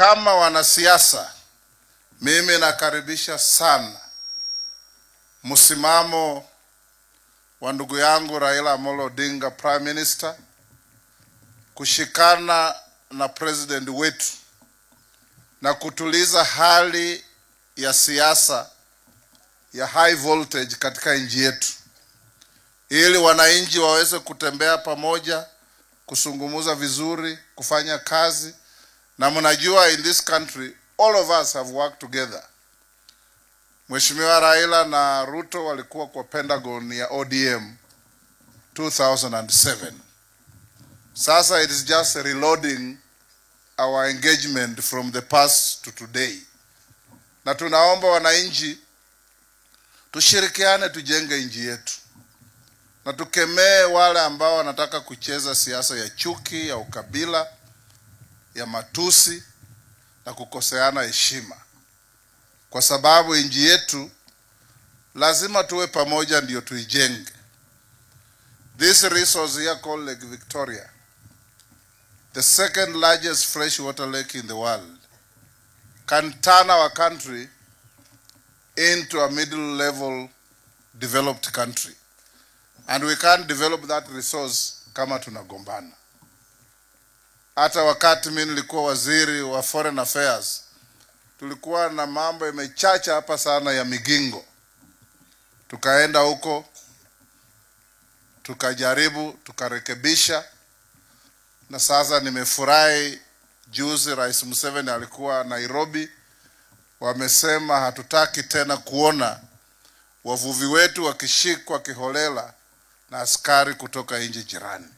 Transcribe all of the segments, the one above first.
Kama wanasiasa, mimi nakaribisha sana msimamo wa ndugu yangu Raila Amolo Odinga, Prime Minister, kushikana na president wetu na kutuliza hali ya siasa ya high voltage katika nchi yetu, ili wananchi waweze kutembea pamoja, kusungumuza vizuri, kufanya kazi. Na mnajua in this country all of us have worked together. Mheshimiwa Raila na Ruto walikuwa kwa Pentagon ya ODM 2007. Sasa it is just reloading our engagement from the past to today. Na tunaomba wananchi tushirikiane, tujenge nchi yetu. Na tukemee wale ambao wanataka kucheza siasa ya chuki, ya ukabila, ya matusi na kukoseana heshima. Kwa sababu nchi yetu lazima tuwe pamoja ndio tuijenge. This resource here called Lake Victoria, the second largest freshwater lake in the world, can turn our country into a middle-level developed country. And we can't develop that resource kama tunagombana. Hata wakati mimi nilikuwa waziri wa Foreign Affairs, tulikuwa na mambo yamechacha hapa sana ya Migingo. Tukaenda huko, tukajaribu, tukarekebisha. Na sasa nimefurahi juzi Rais Museveni alikuwa Nairobi. Wamesema hatutaki tena kuona wavuvi wetu wakishikwa kiholela na askari kutoka nchi jirani.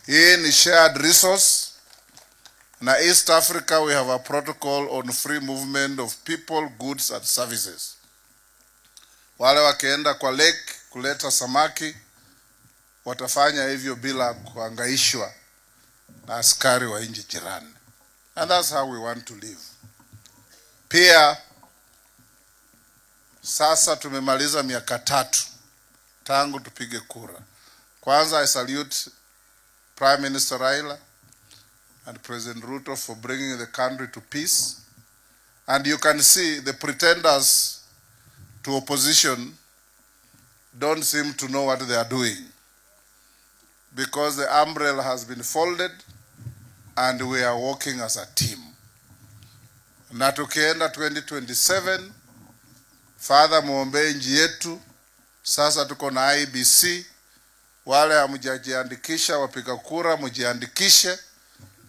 Hii ni shared resource. Na East Africa we have a protocol on free movement of people, goods and services. Wale wakienda kwa lake kuleta samaki watafanya hivyo bila kuhangaishwa na askari wa nchi jirani. And that's how we want to live. Pia sasa tumemaliza miaka 3 tangu tupige kura. Kwanza I salute Prime Minister Raila and President Ruto for bringing the country to peace. And you can see the pretenders to opposition don't seem to know what they are doing, because the umbrella has been folded and we are working as a team. Na tukienda 2027, Father muombe nchi yetu. Sasa tuko na IBC. Wale hamjajiandikisha wapiga kura, mjiandikishe,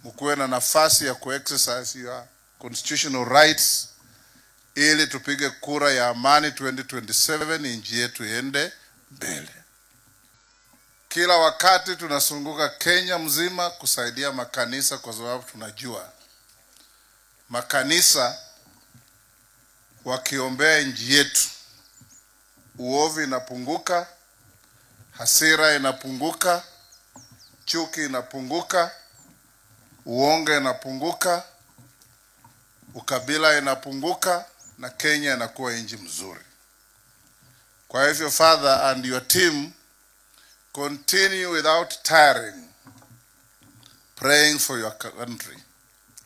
mkuwe na nafasi ya kuexercise your constitutional rights, ili tupige kura ya amani 2027, nchi yetu iende mbele. Kila wakati tunasunguka Kenya mzima kusaidia makanisa, kwa sababu tunajua makanisa wakiombea nchi yetu, uovu inapunguka, hasira inapunguka, chuki inapunguka, uongo inapunguka, ukabila inapunguka, na Kenya inakuwa nchi mzuri. Kwa hivyo Father and your team, continue without tiring praying for your country.